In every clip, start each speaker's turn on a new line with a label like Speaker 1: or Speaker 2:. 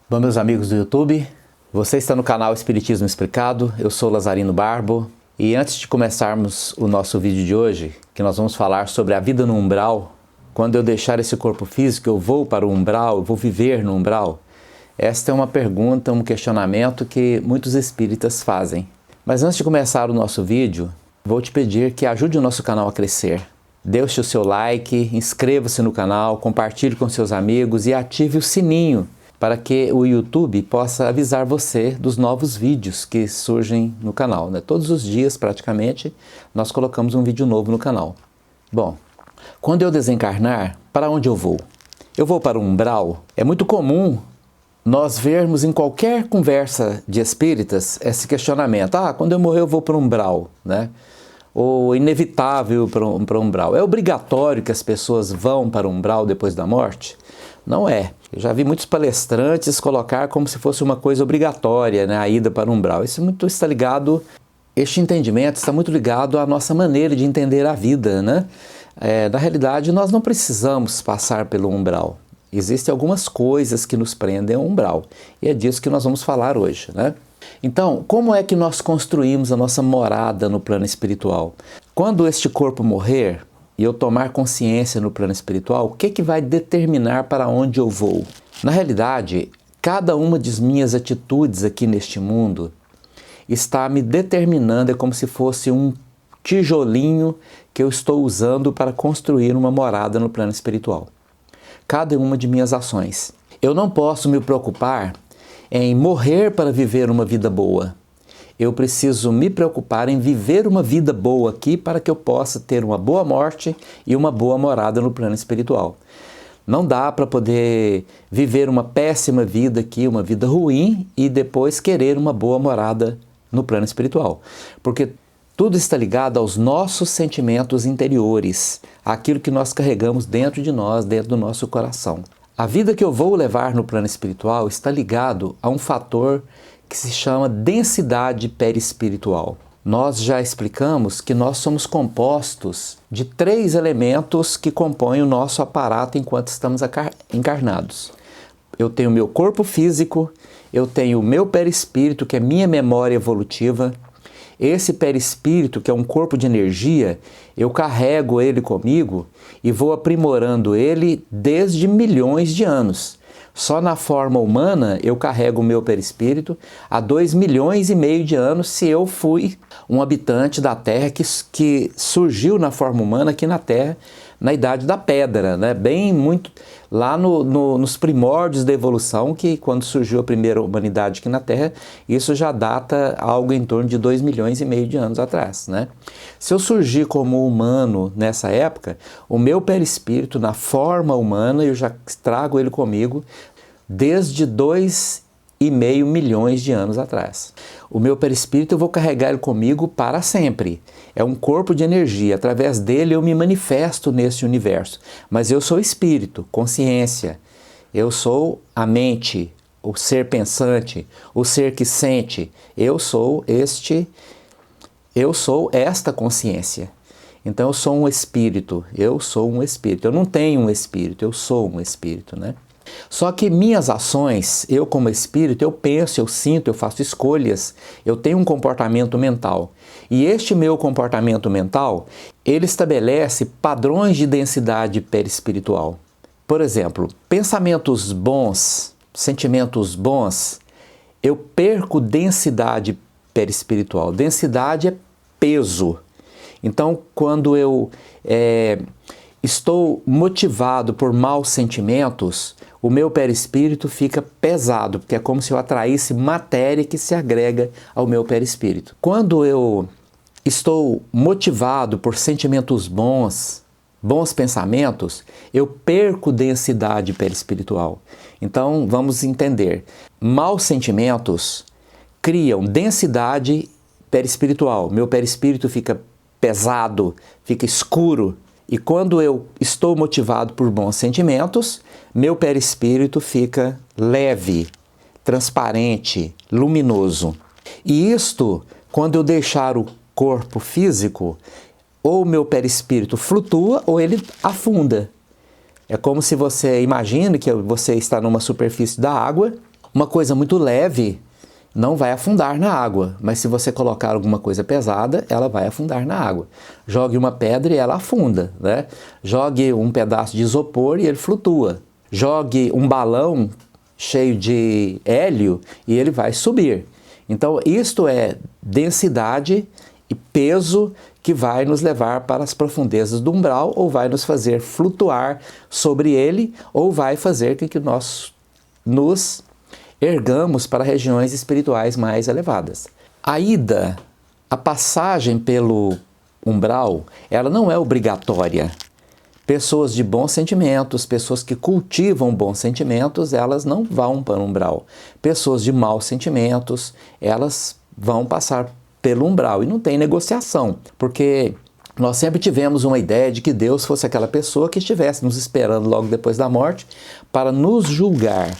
Speaker 1: Bom, meus amigos do YouTube, você está no canal Espiritismo Explicado, eu sou Lazarino Barbo e antes de começarmos o nosso vídeo de hoje, que nós vamos falar sobre a vida no umbral, quando eu deixar esse corpo físico eu vou para o umbral, eu vou viver no umbral? Esta é uma pergunta, um questionamento que muitos espíritas fazem. Mas antes de começar o nosso vídeo, vou te pedir que ajude o nosso canal a crescer. Deixe o seu like, inscreva-se no canal, compartilhe com seus amigos e ative o sininho para que o YouTube possa avisar você dos novos vídeos que surgem no canal, né? Todos os dias, praticamente, nós colocamos um vídeo novo no canal. Bom, quando eu desencarnar, para onde eu vou? Eu vou para o umbral? É muito comum nós vermos em qualquer conversa de espíritas esse questionamento. Quando eu morrer eu vou para o umbral, né? Ou inevitável para o umbral. É obrigatório que as pessoas vão para o umbral depois da morte? Não é. Eu já vi muitos palestrantes colocar como se fosse uma coisa obrigatória, né, a ida para o umbral. Este entendimento está muito ligado à nossa maneira de entender a vida, né? Na realidade, nós não precisamos passar pelo umbral. Existem algumas coisas que nos prendem ao umbral. E é disso que nós vamos falar hoje, né? Então, como é que nós construímos a nossa morada no plano espiritual? Quando este corpo morrer e eu tomar consciência no plano espiritual, o que vai determinar para onde eu vou? Na realidade, cada uma das minhas atitudes aqui neste mundo está me determinando, é como se fosse um tijolinho que eu estou usando para construir uma morada no plano espiritual. Cada uma de minhas ações. Eu não posso me preocupar em morrer para viver uma vida boa. Eu preciso me preocupar em viver uma vida boa aqui para que eu possa ter uma boa morte e uma boa morada no plano espiritual. Não dá para poder viver uma péssima vida aqui, uma vida ruim, e depois querer uma boa morada no plano espiritual. Porque tudo está ligado aos nossos sentimentos interiores, aquilo que nós carregamos dentro de nós, dentro do nosso coração. A vida que eu vou levar no plano espiritual está ligado a um fator que se chama densidade perispiritual. Nós já explicamos que nós somos compostos de 3 elementos que compõem o nosso aparato enquanto estamos encarnados. Eu tenho o meu corpo físico, eu tenho o meu perispírito, que é minha memória evolutiva. Esse perispírito, que é um corpo de energia, eu carrego ele comigo e vou aprimorando ele desde milhões de anos. Só na forma humana eu carrego o meu perispírito há 2,5 milhões de anos, se eu fui um habitante da Terra que surgiu na forma humana aqui na Terra, na Idade da Pedra, né? Lá nos primórdios da evolução, que quando surgiu a primeira humanidade aqui na Terra, isso já data algo em torno de 2,5 milhões de anos atrás, né? Se eu surgir como humano nessa época, o meu perispírito na forma humana, eu já trago ele comigo desde 2,5 milhões de anos atrás. O meu perispírito eu vou carregar ele comigo para sempre. É um corpo de energia, através dele eu me manifesto nesse universo. Mas eu sou espírito, consciência. Eu sou a mente, o ser pensante, o ser que sente. Eu sou esta consciência. Então eu sou um espírito, eu sou um espírito. Eu não tenho um espírito, eu sou um espírito, né? Só que minhas ações, eu como espírito, eu penso, eu sinto, eu faço escolhas, eu tenho um comportamento mental. E este meu comportamento mental, ele estabelece padrões de densidade perispiritual. Por exemplo, pensamentos bons, sentimentos bons, eu perco densidade perispiritual. Densidade é peso. Então, quando eu estou motivado por maus sentimentos, o meu perispírito fica pesado, porque é como se eu atraísse matéria que se agrega ao meu perispírito. Quando eu estou motivado por sentimentos bons pensamentos, eu perco densidade perispiritual. Então, vamos entender. Maus sentimentos criam densidade perispiritual. Meu perispírito fica pesado, fica escuro. E quando eu estou motivado por bons sentimentos, meu perispírito fica leve, transparente, luminoso. E isto, quando eu deixar o corpo físico, ou o meu perispírito flutua ou ele afunda. É como se você imagine que você está numa superfície da água, Uma coisa muito leve não vai afundar na água, mas se você colocar alguma coisa pesada, ela vai afundar na água. Jogue uma pedra e ela afunda, né? Jogue um pedaço de isopor e ele flutua. Jogue um balão cheio de hélio e ele vai subir. Então, isto é densidade e peso que vai nos levar para as profundezas do umbral, ou vai nos fazer flutuar sobre ele, ou vai fazer com que nós nos ergamos para regiões espirituais mais elevadas. A passagem pelo umbral, ela não é obrigatória. Pessoas de bons sentimentos, pessoas que cultivam bons sentimentos, elas não vão para o umbral. Pessoas de maus sentimentos, elas vão passar pelo umbral e não tem negociação, porque nós sempre tivemos uma ideia de que Deus fosse aquela pessoa que estivesse nos esperando logo depois da morte para nos julgar.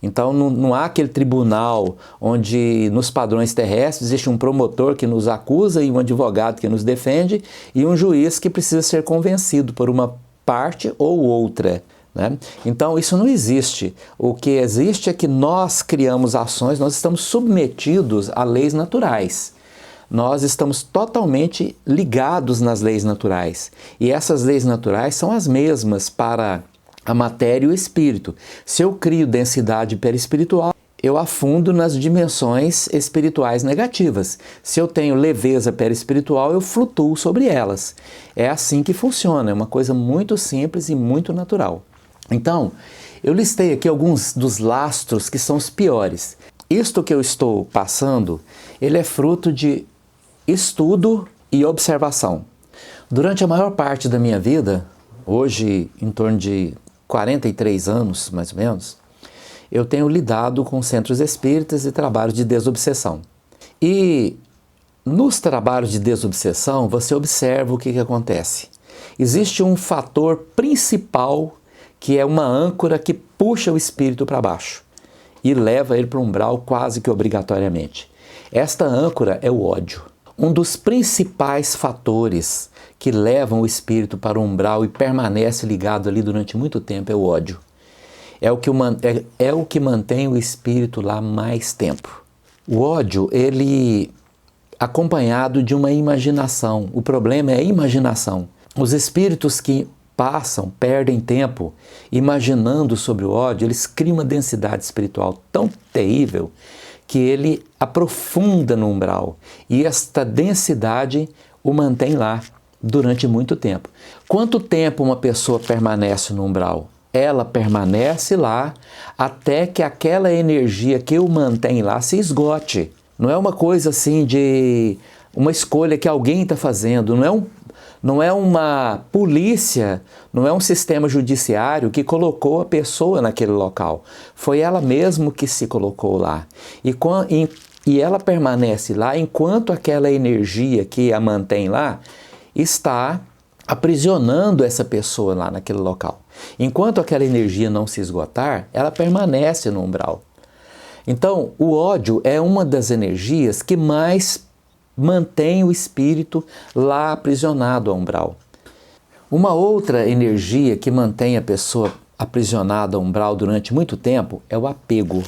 Speaker 1: Então não há aquele tribunal onde nos padrões terrestres existe um promotor que nos acusa e um advogado que nos defende e um juiz que precisa ser convencido por uma parte ou outra, né? Então isso não existe. O que existe é que nós criamos ações, nós estamos submetidos a leis naturais. Nós estamos totalmente ligados nas leis naturais. E essas leis naturais são as mesmas para a matéria e o espírito. Se eu crio densidade perispiritual, eu afundo nas dimensões espirituais negativas. Se eu tenho leveza perispiritual, eu flutuo sobre elas. É assim que funciona, é uma coisa muito simples e muito natural. Então, eu listei aqui alguns dos lastros que são os piores. Isto que eu estou passando, ele é fruto de estudo e observação. Durante a maior parte da minha vida, hoje em torno de 43 anos, mais ou menos, eu tenho lidado com centros espíritas e trabalhos de desobsessão. E nos trabalhos de desobsessão, você observa o que acontece. Existe um fator principal que é uma âncora que puxa o espírito para baixo e leva ele para o umbral quase que obrigatoriamente. Esta âncora é o ódio. Um dos principais fatores que levam o espírito para o umbral e permanece ligado ali durante muito tempo é o ódio. É o que mantém o espírito lá mais tempo. O ódio, ele acompanhado de uma imaginação. O problema é a imaginação. Os espíritos que perdem tempo imaginando sobre o ódio, eles criam uma densidade espiritual tão terrível que ele aprofunda no umbral. E esta densidade o mantém lá durante muito tempo. Quanto tempo uma pessoa permanece no umbral? Ela permanece lá até que aquela energia que o mantém lá se esgote. Não é uma coisa assim de uma escolha que alguém está fazendo, não é uma polícia, não é um sistema judiciário que colocou a pessoa naquele local. Foi ela mesma que se colocou lá. E ela permanece lá enquanto aquela energia que a mantém lá está aprisionando essa pessoa lá naquele local. Enquanto aquela energia não se esgotar, ela permanece no umbral. Então, o ódio é uma das energias que mais mantém o espírito lá aprisionado ao umbral. Uma outra energia que mantém a pessoa aprisionada ao umbral durante muito tempo é o apego.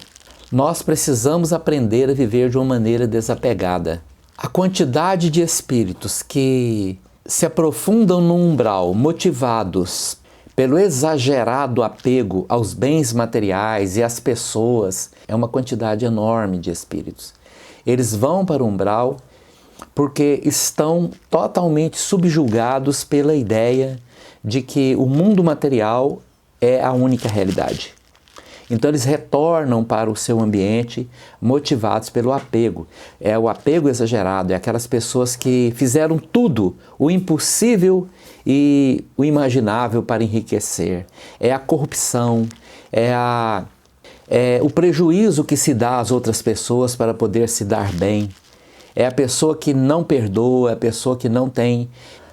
Speaker 1: Nós precisamos aprender a viver de uma maneira desapegada. A quantidade de espíritos que se aprofundam no umbral, motivados pelo exagerado apego aos bens materiais e às pessoas, é uma quantidade enorme de espíritos. Eles vão para o umbral porque estão totalmente subjugados pela ideia de que o mundo material é a única realidade. Então eles retornam para o seu ambiente motivados pelo apego. É o apego exagerado, é aquelas pessoas que fizeram tudo, o impossível e o imaginável para enriquecer. É a corrupção, é o prejuízo que se dá às outras pessoas para poder se dar bem. É a pessoa que não perdoa, é a pessoa que não tem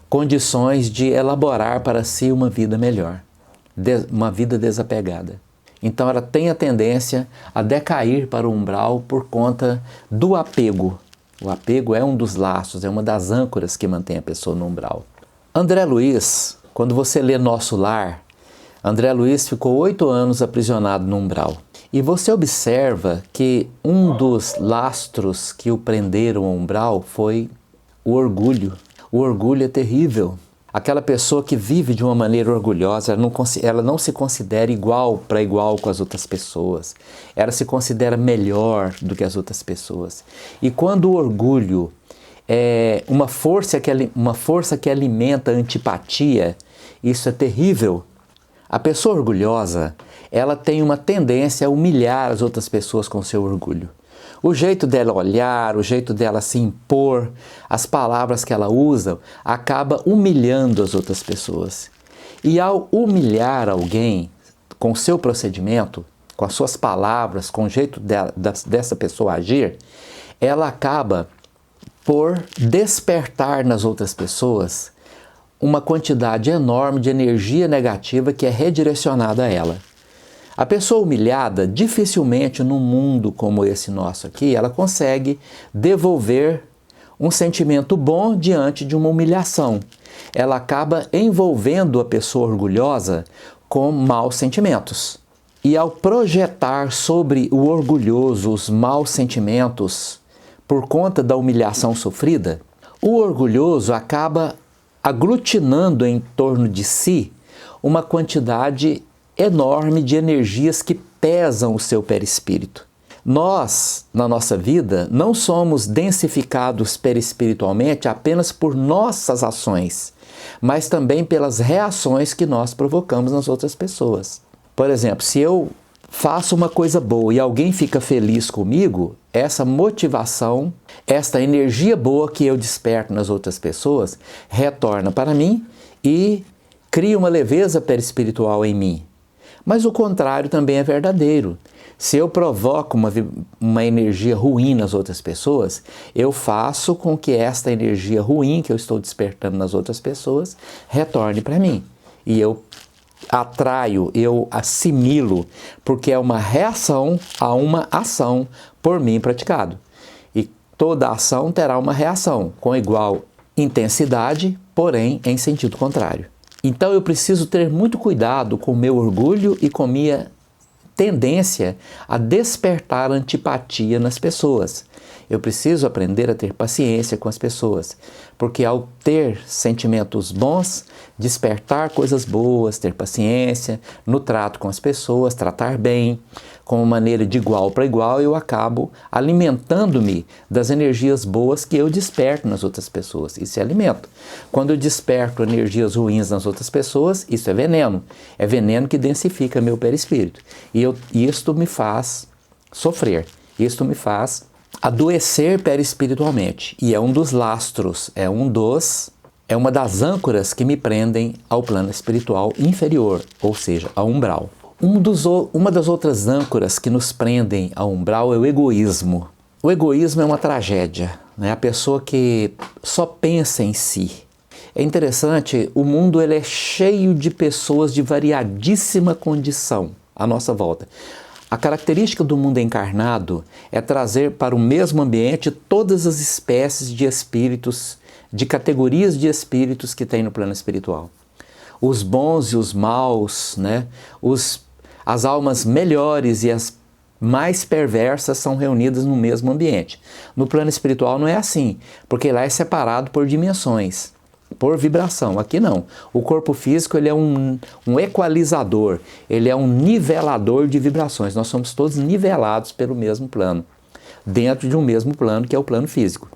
Speaker 1: condições de elaborar para si uma vida melhor, uma vida desapegada. Então ela tem a tendência a decair para o umbral por conta do apego. O apego é um dos laços, é uma das âncoras que mantém a pessoa no umbral. André Luiz, quando você lê Nosso Lar, André Luiz ficou 8 anos aprisionado no umbral. E você observa que um dos lastros que o prenderam ao umbral foi o orgulho. O orgulho é terrível. Aquela pessoa que vive de uma maneira orgulhosa, ela não se considera igual para igual com as outras pessoas. Ela se considera melhor do que as outras pessoas. E quando o orgulho é uma força que alimenta a antipatia, isso é terrível. A pessoa orgulhosa, ela tem uma tendência a humilhar as outras pessoas com seu orgulho. O jeito dela olhar, o jeito dela se impor, as palavras que ela usa, acaba humilhando as outras pessoas. E ao humilhar alguém com o seu procedimento, com as suas palavras, com o jeito dessa pessoa agir, ela acaba por despertar nas outras pessoas uma quantidade enorme de energia negativa que é redirecionada a ela. A pessoa humilhada, dificilmente num mundo como esse nosso aqui, ela consegue devolver um sentimento bom diante de uma humilhação. Ela acaba envolvendo a pessoa orgulhosa com maus sentimentos. E ao projetar sobre o orgulhoso os maus sentimentos por conta da humilhação sofrida, o orgulhoso acaba aglutinando em torno de si uma quantidade enorme de energias que pesam o seu perispírito. Nós, na nossa vida, não somos densificados perispiritualmente apenas por nossas ações, mas também pelas reações que nós provocamos nas outras pessoas. Por exemplo, se eu faço uma coisa boa e alguém fica feliz comigo, essa motivação, esta energia boa que eu desperto nas outras pessoas, retorna para mim e cria uma leveza perispiritual em mim. Mas o contrário também é verdadeiro. Se eu provoco uma energia ruim nas outras pessoas, eu faço com que esta energia ruim que eu estou despertando nas outras pessoas retorne para mim. E eu atraio, eu assimilo, porque é uma reação a uma ação por mim praticado. E toda ação terá uma reação com igual intensidade, porém em sentido contrário. Então eu preciso ter muito cuidado com o meu orgulho e com minha tendência a despertar antipatia nas pessoas. Eu preciso aprender a ter paciência com as pessoas, porque ao ter sentimentos bons, despertar coisas boas, ter paciência no trato com as pessoas, tratar bem, com uma maneira de igual para igual, eu acabo alimentando-me das energias boas que eu desperto nas outras pessoas. Isso é alimento. Quando eu desperto energias ruins nas outras pessoas, isso é veneno. É veneno que densifica meu perispírito. E isto me faz sofrer. Isto me faz adoecer perispiritualmente. E é um dos lastros, é uma das âncoras que me prendem ao plano espiritual inferior, ou seja, ao umbral. Uma das outras âncoras que nos prendem ao umbral é o egoísmo. O egoísmo é uma tragédia, né? A pessoa que só pensa em si. É interessante, o mundo ele é cheio de pessoas de variadíssima condição à nossa volta. A característica do mundo encarnado é trazer para o mesmo ambiente todas as espécies de espíritos, de categorias de espíritos que tem no plano espiritual. Os bons e os maus, né? As almas melhores e as mais perversas são reunidas no mesmo ambiente. No plano espiritual não é assim, porque lá é separado por dimensões, por vibração. Aqui não. O corpo físico ele é um equalizador, ele é um nivelador de vibrações. Nós somos todos nivelados pelo mesmo plano, dentro de um mesmo plano que é o plano físico.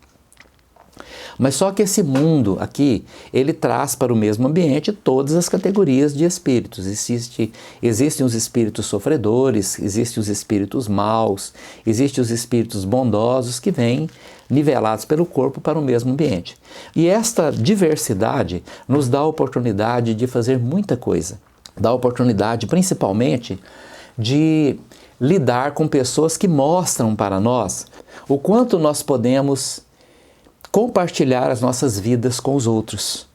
Speaker 1: Mas só que esse mundo aqui, ele traz para o mesmo ambiente todas as categorias de espíritos. Existem os espíritos sofredores, existem os espíritos maus, existem os espíritos bondosos que vêm nivelados pelo corpo para o mesmo ambiente. E esta diversidade nos dá a oportunidade de fazer muita coisa. Dá a oportunidade, principalmente, de lidar com pessoas que mostram para nós o quanto nós podemos compartilhar as nossas vidas com os outros.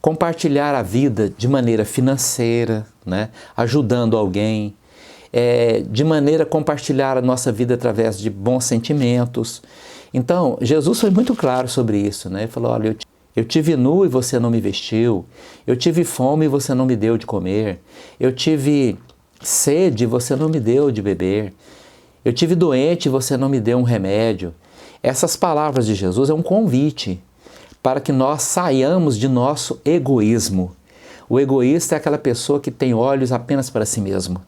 Speaker 1: Compartilhar a vida de maneira financeira, né? Ajudando alguém, de maneira a compartilhar a nossa vida através de bons sentimentos. Então, Jesus foi muito claro sobre isso, né? Ele falou, olha, eu tive nu e você não me vestiu, eu tive fome e você não me deu de comer, eu tive sede e você não me deu de beber. Eu tive doente e você não me deu um remédio. Essas palavras de Jesus é um convite para que nós saiamos de nosso egoísmo. O egoísta é aquela pessoa que tem olhos apenas para si mesmo.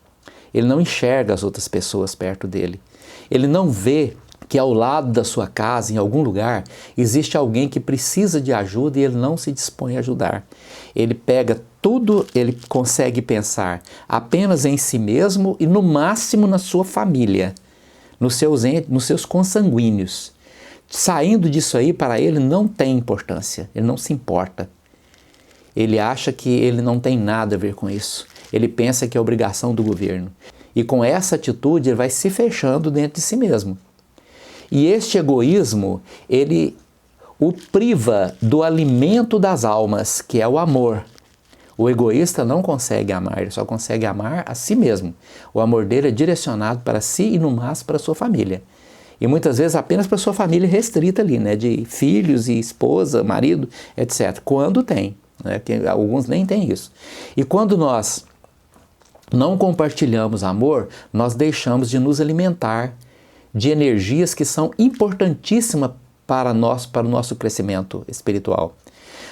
Speaker 1: Ele não enxerga as outras pessoas perto dele. Ele não vê que ao lado da sua casa, em algum lugar, existe alguém que precisa de ajuda e ele não se dispõe a ajudar. Ele pega tudo, ele consegue pensar apenas em si mesmo e no máximo na sua família, nos seus consanguíneos. Saindo disso aí, para ele não tem importância, ele não se importa. Ele acha que ele não tem nada a ver com isso. Ele pensa que é obrigação do governo. E com essa atitude ele vai se fechando dentro de si mesmo. E este egoísmo, ele o priva do alimento das almas, que é o amor. O egoísta não consegue amar, ele só consegue amar a si mesmo. O amor dele é direcionado para si e no máximo para a sua família. E muitas vezes apenas para a sua família restrita ali, né? De filhos e esposa, marido, etc. Quando tem, né? Que alguns nem têm isso. E quando nós não compartilhamos amor, nós deixamos de nos alimentar de energias que são importantíssimas para o nosso crescimento espiritual.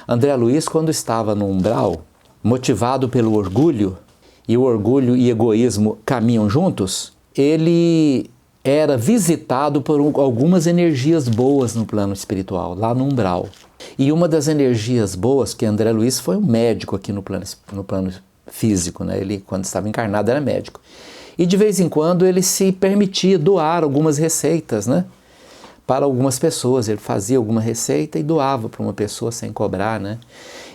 Speaker 1: André Luiz, quando estava no umbral, motivado pelo orgulho, e o orgulho e egoísmo caminham juntos, ele era visitado por algumas energias boas no plano espiritual, lá no umbral. E uma das energias boas, que André Luiz foi um médico aqui no plano físico, né? Ele, quando estava encarnado, era médico. E de vez em quando ele se permitia doar algumas receitas, né? Para algumas pessoas. Ele fazia alguma receita e doava para uma pessoa sem cobrar, né?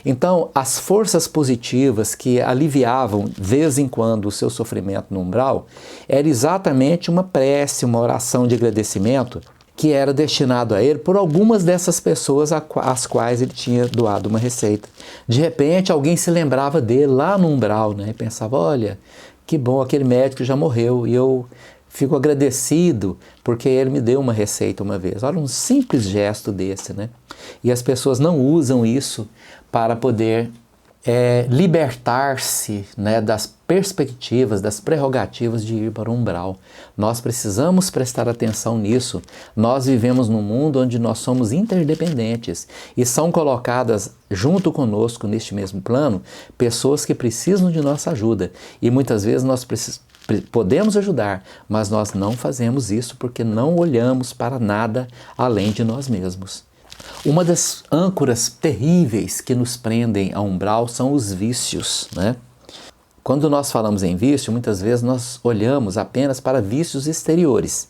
Speaker 1: Então, as forças positivas que aliviavam, de vez em quando, o seu sofrimento no umbral, era exatamente uma prece, uma oração de agradecimento que era destinado a ele por algumas dessas pessoas às quais ele tinha doado uma receita. De repente, alguém se lembrava dele lá no umbral, né? E pensava, olha, que bom, aquele médico já morreu e eu fico agradecido porque ele me deu uma receita uma vez. Olha, um simples gesto desse, né? E as pessoas não usam isso para poder libertar-se, né, das perspectivas, das prerrogativas de ir para o umbral. Nós precisamos prestar atenção nisso. Nós vivemos num mundo onde nós somos interdependentes e são colocadas junto conosco neste mesmo plano pessoas que precisam de nossa ajuda. E muitas vezes nós podemos ajudar, mas nós não fazemos isso porque não olhamos para nada além de nós mesmos. Uma das âncoras terríveis que nos prendem a umbral são os vícios, né? Quando nós falamos em vício, muitas vezes nós olhamos apenas para vícios exteriores.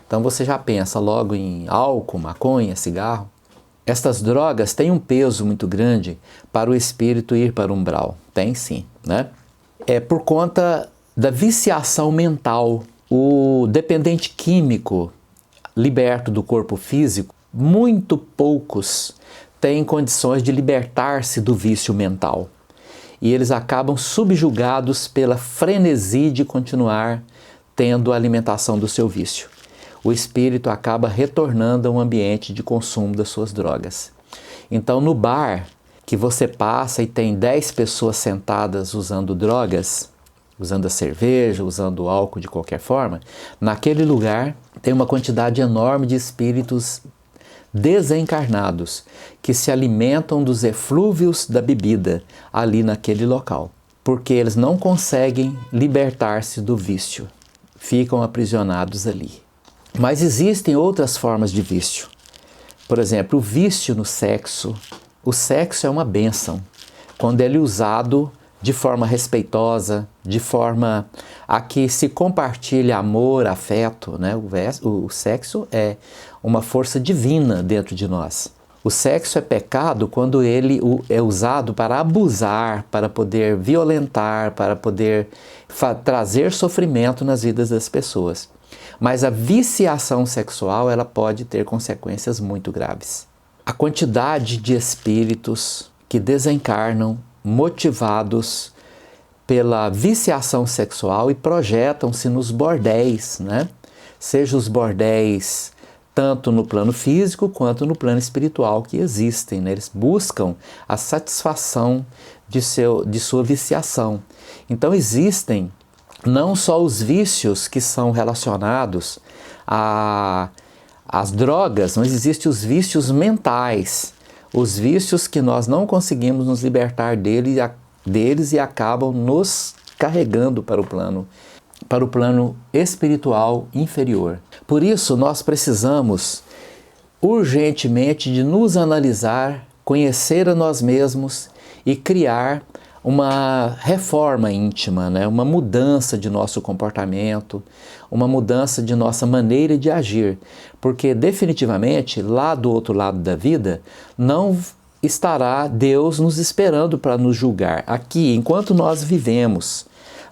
Speaker 1: Então você já pensa logo em álcool, maconha, cigarro. Estas drogas têm um peso muito grande para o espírito ir para o umbral. Tem sim, né? É por conta da viciação mental. O dependente químico liberto do corpo físico, muito poucos têm condições de libertar-se do vício mental. E eles acabam subjugados pela frenesi de continuar tendo a alimentação do seu vício. O espírito acaba retornando a um ambiente de consumo das suas drogas. Então, no bar que você passa e tem 10 pessoas sentadas usando drogas, usando a cerveja, usando o álcool de qualquer forma, naquele lugar tem uma quantidade enorme de espíritos desencarnados que se alimentam dos eflúvios da bebida ali naquele local, porque eles não conseguem libertar-se do vício, ficam aprisionados ali. Mas existem outras formas de vício. Por exemplo, o vício no sexo. O sexo é uma bênção quando ele é usado de forma respeitosa, de forma a que se compartilha amor, afeto, né? O sexo é uma força divina dentro de nós. O sexo é pecado quando ele é usado para abusar, para poder violentar, para poder trazer sofrimento nas vidas das pessoas. Mas a viciação sexual, ela pode ter consequências muito graves. A quantidade de espíritos que desencarnam motivados pela viciação sexual e projetam-se nos bordéis, né? Seja os bordéis tanto no plano físico quanto no plano espiritual que existem, né? Eles buscam a satisfação de sua viciação. Então existem não só os vícios que são relacionados às drogas, mas existem os vícios mentais, os vícios que nós não conseguimos nos libertar deles e acabam nos carregando para o plano espiritual inferior. Por isso, nós precisamos urgentemente de nos analisar, conhecer a nós mesmos e criar uma reforma íntima, né? Uma mudança de nosso comportamento, uma mudança de nossa maneira de agir, porque definitivamente lá do outro lado da vida não estará Deus nos esperando para nos julgar. Aqui, enquanto nós vivemos,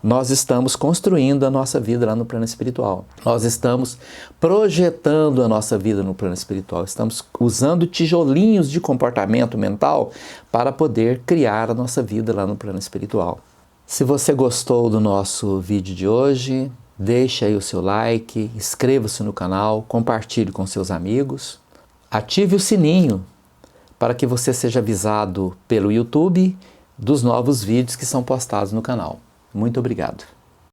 Speaker 1: nós estamos construindo a nossa vida lá no plano espiritual. Nós estamos projetando a nossa vida no plano espiritual. Estamos usando tijolinhos de comportamento mental para poder criar a nossa vida lá no plano espiritual. Se você gostou do nosso vídeo de hoje, deixe aí o seu like, inscreva-se no canal, compartilhe com seus amigos, ative o sininho para que você seja avisado pelo YouTube dos novos vídeos que são postados no canal. Muito obrigado.